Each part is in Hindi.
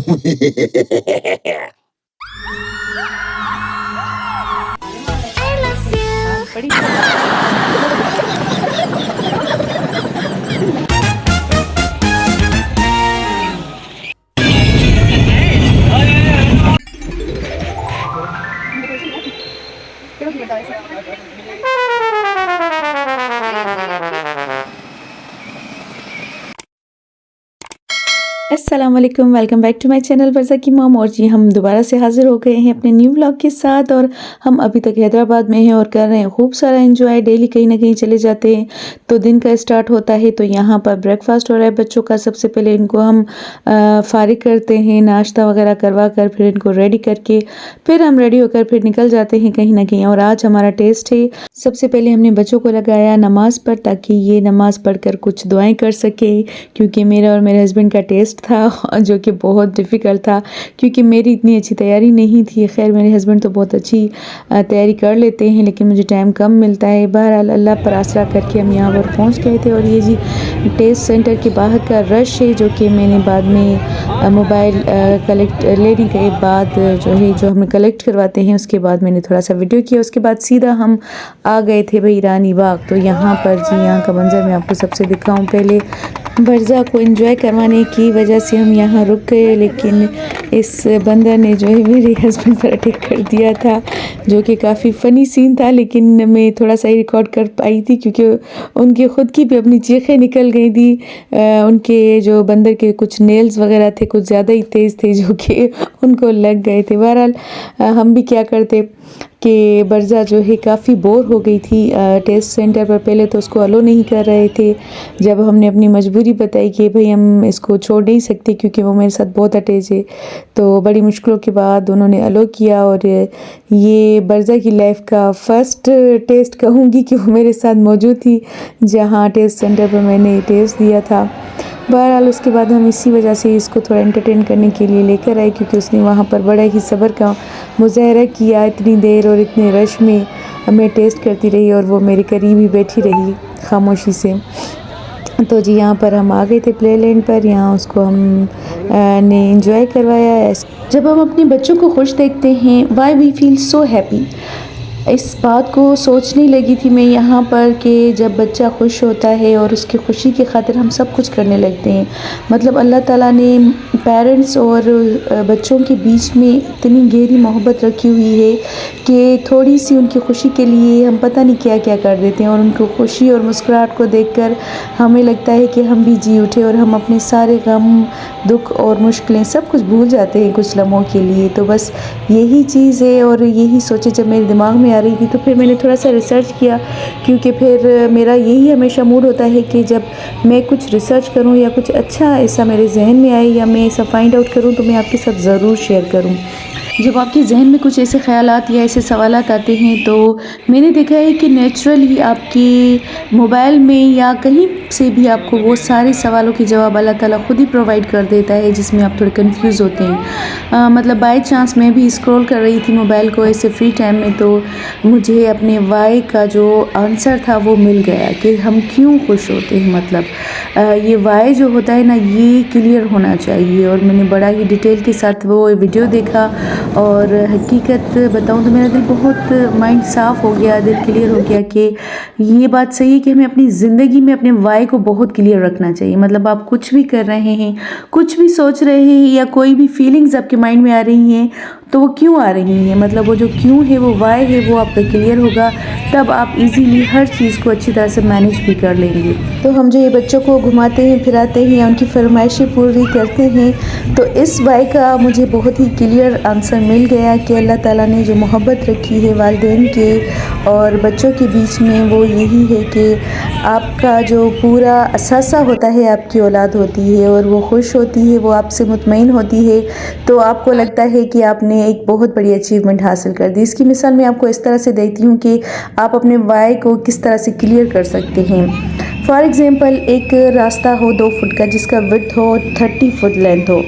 बड़ी अस्सलाम वालेकुम, welcome back to my channel वर्ज़ा की मॉम। और जी हम दोबारा से हाज़िर हो गए हैं अपने न्यू व्लॉग के साथ। और हम अभी तक हैदराबाद में हैं और कर रहे हैं खूब सारा एंजॉय। डेली कहीं ना कहीं चले जाते हैं तो दिन का स्टार्ट होता है तो यहाँ पर ब्रेकफास्ट हो रहा है बच्चों का। सबसे पहले इनको हम फारिग करते हैं, नाश्ता वगैरह करवा कर फिर इनको रेडी करके फिर हम रेडी होकर फिर निकल जाते हैं कहीं ना कहीं। और आज हमारा टेस्ट है, सबसे पहले हमने बच्चों को लगाया नमाज़ पर ताकि ये नमाज़ पढ़कर कुछ दुआएं कर सके, क्योंकि मेरा और मेरे हस्बैंड का टेस्ट था जो कि बहुत डिफ़िकल्ट था क्योंकि मेरी इतनी अच्छी तैयारी नहीं थी। खैर मेरे हस्बैंड तो बहुत अच्छी तैयारी कर लेते हैं लेकिन मुझे टाइम कम मिलता है। बहरहाल अल्लाह पर आसरा करके हम यहाँ पर पहुँच गए थे। और ये जी टेस्ट सेंटर के बाहर का रश है जो कि मैंने बाद में मोबाइल कलेक्ट लेने के बाद जो है जो हमें कलेक्ट करवाते हैं उसके बाद मैंने थोड़ा सा वीडियो किया। उसके बाद सीधा हम आ गए थे भाई रानी बाग। तो यहाँ पर जी यहाँ का मंजर मैं आपको सबसे दिखाऊं। पहले वर्ज़ा को एंजॉय करवाने की वजह से हम यहाँ रुक गए, लेकिन इस बंदर ने जो है मेरे हस्बैंड पर अटैक कर दिया था जो कि काफ़ी फ़नी सीन था। लेकिन मैं थोड़ा सा ही रिकॉर्ड कर पाई थी क्योंकि उनके ख़ुद की भी अपनी चीखें निकल गई थी। उनके जो बंदर के कुछ नेल्स वगैरह थे कुछ ज़्यादा ही तेज़ थे जो कि उनको लग गए थे। बहरहाल हम भी क्या करते कि वर्ज़ा जो है काफ़ी बोर हो गई थी टेस्ट सेंटर पर। पहले तो उसको अलो नहीं कर रहे थे, जब हमने अपनी मजबूरी बताई कि भाई हम इसको छोड़ नहीं सकते क्योंकि वो मेरे साथ बहुत अटैच है, तो बड़ी मुश्किलों के बाद उन्होंने अलो किया। और ये वर्ज़ा की लाइफ का फ़र्स्ट टेस्ट कहूँगी कि वो मेरे साथ मौजूद थी जहाँ टेस्ट सेंटर पर मैंने टेस्ट दिया था। बहरहाल उसके बाद हम इसी वजह से इसको थोड़ा एंटरटेन करने के लिए लेकर आए क्योंकि उसने वहाँ पर बड़ा ही सब्र का मुज़ाहरा किया इतनी देर और इतने रश में हमें टेस्ट करती रही और वो मेरे करीब ही बैठी रही खामोशी से। तो जी यहाँ पर हम आ गए थे प्ले लैंड पर, यहाँ उसको हम ने एंजॉय करवाया। जब हम अपने बच्चों को खुश देखते हैं why we feel so happy, इस बात को सोचने लगी थी मैं यहाँ पर कि जब बच्चा खुश होता है और उसकी खुशी की खातिर हम सब कुछ करने लगते हैं। मतलब अल्लाह ताला ने पेरेंट्स और बच्चों के बीच में इतनी गहरी मोहब्बत रखी हुई है कि थोड़ी सी उनकी खुशी के लिए हम पता नहीं क्या क्या कर देते हैं। और उनको खुशी और मुस्कुराहट को देखकर हमें लगता है कि हम भी जी उठे और हम अपने सारे गम दुख और मुश्किलें सब कुछ भूल जाते हैं कुछ लम्हों के लिए। तो बस यही चीज़ है और यही सोचे जब मेरे दिमाग में आ रही थी तो फिर मैंने थोड़ा सा रिसर्च किया, क्योंकि फिर मेरा यही हमेशा मूड होता है कि जब मैं कुछ रिसर्च करूं या कुछ अच्छा ऐसा मेरे जहन में आए या मैं ऐसा फाइंड आउट करूं तो मैं आपके साथ ज़रूर शेयर करूं। जब आपके जहन में कुछ ऐसे ख़यालात या ऐसे सवालात आते हैं तो मैंने देखा है कि नेचुरली आपके मोबाइल में या कहीं से भी आपको वो सारे सवालों के जवाब अल्लाह ताला खुद ही प्रोवाइड कर देता है जिसमें आप थोड़े कंफ्यूज होते हैं। मतलब बाय चांस मैं भी स्क्रॉल कर रही थी मोबाइल को ऐसे फ्री टाइम में तो मुझे अपने वाई का जो आंसर था वो मिल गया कि हम क्यों खुश होते हैं। मतलब ये वाई जो होता है ना ये क्लियर होना चाहिए। और मैंने बड़ा ही डिटेल के साथ वो वीडियो देखा और हकीकत बताऊं तो मेरा दिल बहुत माइंड साफ़ हो गया, दिल क्लियर हो गया कि ये बात सही है कि हमें अपनी ज़िंदगी में अपने वाई को बहुत क्लियर रखना चाहिए। मतलब आप कुछ भी कर रहे हैं, कुछ भी सोच रहे हैं या कोई भी फीलिंग्स आपके माइंड में आ रही हैं तो वो क्यों आ रही हैं, मतलब वो जो क्यों है वो वाई है वो आपका क्लियर होगा, तब आप इजीली हर चीज़ को अच्छी तरह से मैनेज भी कर लेंगे। तो हम जो ये बच्चों को घुमाते हैं फिराते हैं या उनकी फरमाइशें पूरी करते हैं तो इस वाई का मुझे बहुत ही क्लियर आंसर मिल गया कि अल्लाह ताला ने जो मोहब्बत रखी है वालिदैन के और बच्चों के बीच में वो यही है कि आपका जो पूरा असासा होता है आपकी औलाद होती है और वो खुश होती है, वो आपसे मुतमईन होती है तो आपको लगता है कि आपने एक बहुत बड़ी अचीवमेंट हासिल कर दी। इसकी मिसाल मैं आपको इस तरह से देती हूँ कि आप अपने वाई को किस तरह से क्लियर कर सकते हैं। फॉर एग्ज़ाम्पल एक रास्ता हो 2 फुट का जिसका विड्थ हो 30 फुट लेंथ हो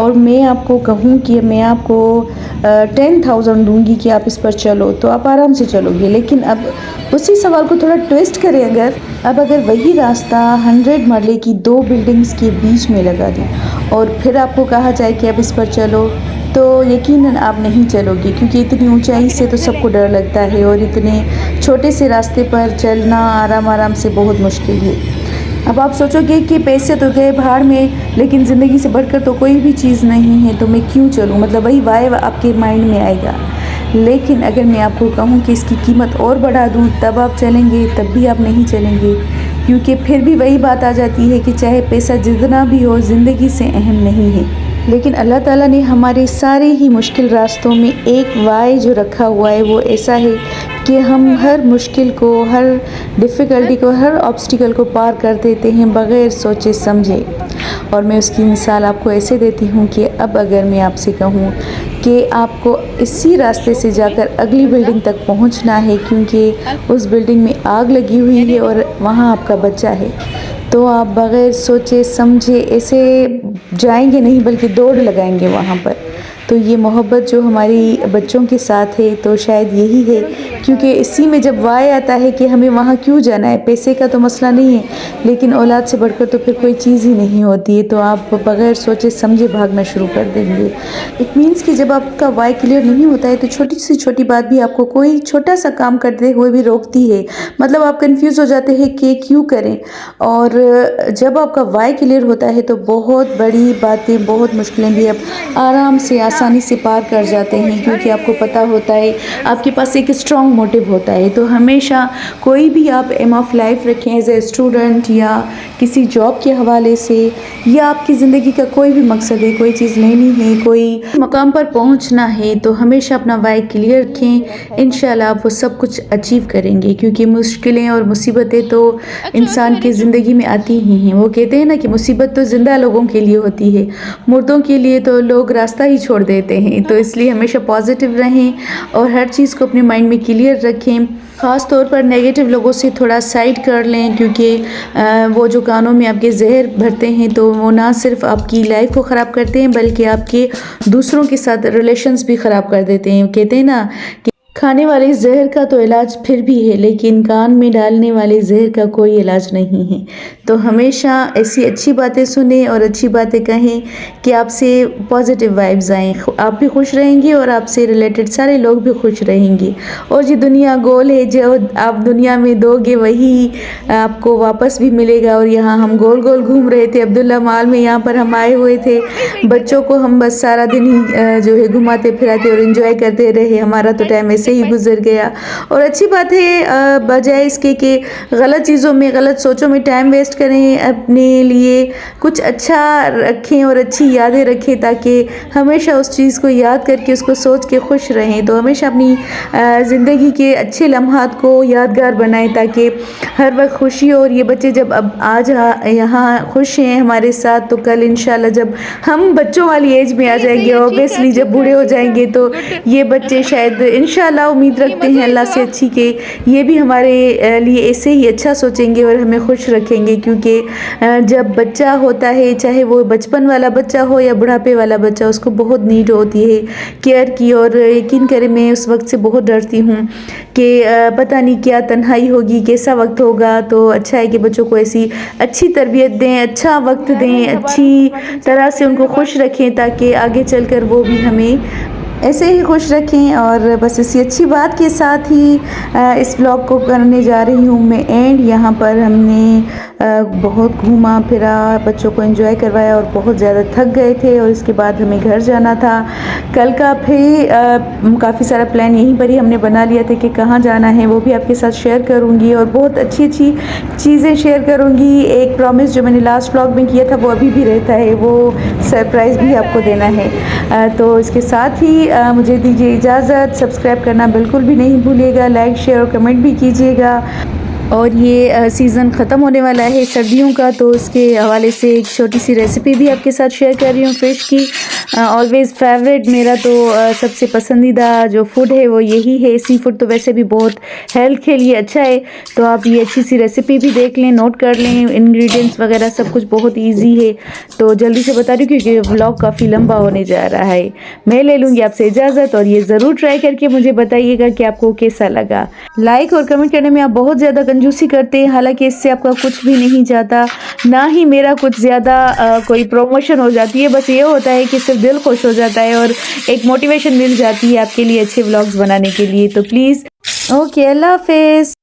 और मैं आपको कहूँ कि मैं आपको 10,000 दूंगी कि आप इस पर चलो, तो आप आराम से चलोगे। लेकिन अब उसी सवाल को थोड़ा ट्विस्ट करें, अगर वही रास्ता 100 मरले की 2 बिल्डिंग्स के बीच में लगा दें और फिर आपको कहा जाए कि अब इस पर चलो, तो यकीनन आप नहीं चलोगे, क्योंकि इतनी ऊंचाई से तो सबको डर लगता है और इतने छोटे से रास्ते पर चलना आराम आराम से बहुत मुश्किल है। अब आप सोचोगे कि पैसे तो गए भाड़ में, लेकिन ज़िंदगी से बढ़कर तो कोई भी चीज़ नहीं है, तो मैं क्यों चलूँ, मतलब वही वाइब आपके माइंड में आएगा। लेकिन अगर मैं आपको कहूँ कि इसकी कीमत और बढ़ा दूँ तब आप चलेंगे, तब भी आप नहीं चलेंगे, क्योंकि फिर भी वही बात आ जाती है कि चाहे पैसा जितना भी हो, ज़िंदगी से अहम नहीं है। लेकिन अल्लाह ताला ने हमारे सारे ही मुश्किल रास्तों में एक वाय जो रखा हुआ है, वो ऐसा है कि हम हर मुश्किल को, हर डिफ़िकल्टी को, हर ऑब्स्टिकल को पार कर देते हैं बग़ैर सोचे समझे। और मैं उसकी मिसाल आपको ऐसे देती हूँ कि अब अगर मैं आपसे कहूँ कि आपको इसी रास्ते से जाकर अगली बिल्डिंग तक पहुँचना है, क्योंकि उस बिल्डिंग में आग लगी हुई है और वहाँ आपका बच्चा है, तो आप बग़ैर सोचे समझे ऐसे जाएंगे नहीं, बल्कि दौड़ लगाएंगे वहाँ पर। तो ये मोहब्बत जो हमारी बच्चों के साथ है, तो शायद यही है, क्योंकि इसी में जब वाय आता है कि हमें वहाँ क्यों जाना है, पैसे का तो मसला नहीं है, लेकिन औलाद से बढ़कर तो फिर कोई चीज़ ही नहीं होती है, तो आप बग़ैर सोचे समझे भागना शुरू कर देंगे। इट मीन्स कि जब आपका वाय क्लियर नहीं होता है, तो छोटी से छोटी बात भी आपको कोई छोटा सा काम करते हुए भी रोकती है, मतलब आप कंफ्यूज हो जाते हैं कि क्यों करें। और जब आपका वाय क्लियर होता है, तो बहुत बड़ी बातें, बहुत मुश्किलें भी आप आराम से, आसानी से पार कर जाते हैं, क्योंकि आपको पता होता है, आपके पास एक स्ट्रॉन्ग मोटिव होता है। तो हमेशा कोई भी आप एम ऑफ लाइफ रखें, एज ए स्टूडेंट या किसी जॉब के हवाले से, या आपकी ज़िंदगी का कोई भी मकसद है, कोई चीज़ लेनी है, कोई मकाम पर पहुंचना है, तो हमेशा अपना वाय क्लियर रखें। इंशाल्लाह आप वो सब कुछ अचीव करेंगे, क्योंकि मुश्किलें और मुसीबतें तो इंसान की ज़िंदगी में आती ही हैं। वो कहते हैं ना कि मुसीबत तो ज़िंदा लोगों के लिए होती है, मुर्दों के लिए तो लोग रास्ता ही छोड़ देते हैं। तो इसलिए हमेशा पॉजिटिव रहें और हर चीज़ को अपने माइंड में क्लियर रखें। ख़ास तौर पर नेगेटिव लोगों से थोड़ा साइड कर लें, क्योंकि वो जो कानों में आपके जहर भरते हैं, तो वो ना सिर्फ आपकी लाइफ को ख़राब करते हैं, बल्कि आपके दूसरों के साथ रिलेशंस भी ख़राब कर देते हैं। कहते हैं ना कि खाने वाले जहर का तो इलाज फिर भी है, लेकिन कान में डालने वाले जहर का कोई इलाज नहीं है। तो हमेशा ऐसी अच्छी बातें सुने और अच्छी बातें कहें कि आपसे पॉजिटिव वाइब्स आएँ, आप भी खुश रहेंगे और आपसे रिलेटेड सारे लोग भी खुश रहेंगे। और ये दुनिया गोल है, जो आप दुनिया में दोगे वही आपको वापस भी मिलेगा। और यहाँ हम गोल गोल घूम रहे थे अब्दुल्ला माल में, यहाँ पर हम आए हुए थे, बच्चों को हम बस सारा दिन ही जो है घुमाते फिराते और इन्जॉय करते रहे। हमारा तो टाइम ऐसे ही गुजर गया। और अच्छी बात है, बजाय इसके कि गलत चीज़ों में, गलत सोचों में टाइम वेस्ट करें, अपने लिए कुछ अच्छा रखें और अच्छी यादें रखें, ताकि हमेशा उस चीज़ को याद करके, उसको सोच के खुश रहें। तो हमेशा अपनी ज़िंदगी के अच्छे लम्हात को यादगार बनाएं, ताकि हर वक्त खुशी हो। और ये बच्चे जब अब आज यहाँ खुश हैं हमारे साथ, तो कल इंशाल्लाह जब हम बच्चों वाली एज में आ जाएंगे, ऑब्वियसली जब बूढ़े हो जाएंगे, तो ये बच्चे शायद इंशाल्लाह उम्मीद रखते हैं अल्लाह से अच्छी के ये भी हमारे लिए ऐसे ही अच्छा सोचेंगे और हमें खुश रखेंगे। क्योंकि जब बच्चा होता है, चाहे वो बचपन वाला बच्चा हो या बुढ़ापे वाला बच्चा, उसको बहुत नीड होती है केयर की। और यकीन करें, मैं उस वक्त से बहुत डरती हूँ कि पता नहीं क्या तन्हाई होगी, कैसा वक्त होगा। तो अच्छा है कि बच्चों को ऐसी अच्छी तरबियत दें, अच्छा वक्त दें, अच्छी तरह से उनको खुश रखें, ताकि आगे चलकर वो भी हमें ऐसे ही खुश रखें। और बस इसी अच्छी बात के साथ ही इस व्लॉग को करने जा रही हूँ मैं एंड। यहाँ पर हमने बहुत घूमा फिरा, बच्चों को एंजॉय करवाया और बहुत ज़्यादा थक गए थे, और इसके बाद हमें घर जाना था। कल का फिर काफ़ी सारा प्लान यहीं पर ही हमने बना लिया था कि कहाँ जाना है, वो भी आपके साथ शेयर करूँगी और बहुत अच्छी अच्छी चीज़ें शेयर करूँगी। एक प्रॉमिस जो मैंने लास्ट व्लॉग में किया था, वो अभी भी रहता है, वो सरप्राइज़ भी आपको देना है। तो इसके साथ ही मुझे दीजिए इजाज़त। सब्सक्राइब करना बिल्कुल भी नहीं भूलिएगा, लाइक शेयर और कमेंट भी कीजिएगा। और ये सीज़न ख़त्म होने वाला है सर्दियों का, तो उसके हवाले से एक छोटी सी रेसिपी भी आपके साथ शेयर कर रही हूँ फ़िश की। ऑलवेज़ फेवरेट मेरा तो सबसे पसंदीदा जो फूड है वो यही है। सी फूड तो वैसे भी बहुत हेल्थ के लिए अच्छा है, तो आप ये अच्छी सी रेसिपी भी देख लें, नोट कर लें, इंग्रेडिएंट्स वगैरह सब कुछ बहुत ईजी है। तो जल्दी से बता रही हूँ क्योंकि व्लॉग काफ़ी लंबा होने जा रहा है। मैं ले लूँगी आपसे इजाज़त, और ये ज़रूर ट्राई करके मुझे बताइएगा कि आपको कैसा लगा। लाइक और कमेंट करने में आप बहुत ज़्यादा कंजूसी करते हैं, हालांकि इससे आपका कुछ भी नहीं जाता, ना ही मेरा कुछ ज़्यादा कोई प्रमोशन हो जाती है। बस ये होता है कि सिर्फ दिल खुश हो जाता है और एक मोटिवेशन मिल जाती है आपके लिए अच्छे व्लॉग्स बनाने के लिए। तो प्लीज़ ओके, अल्लाह हाफिज़।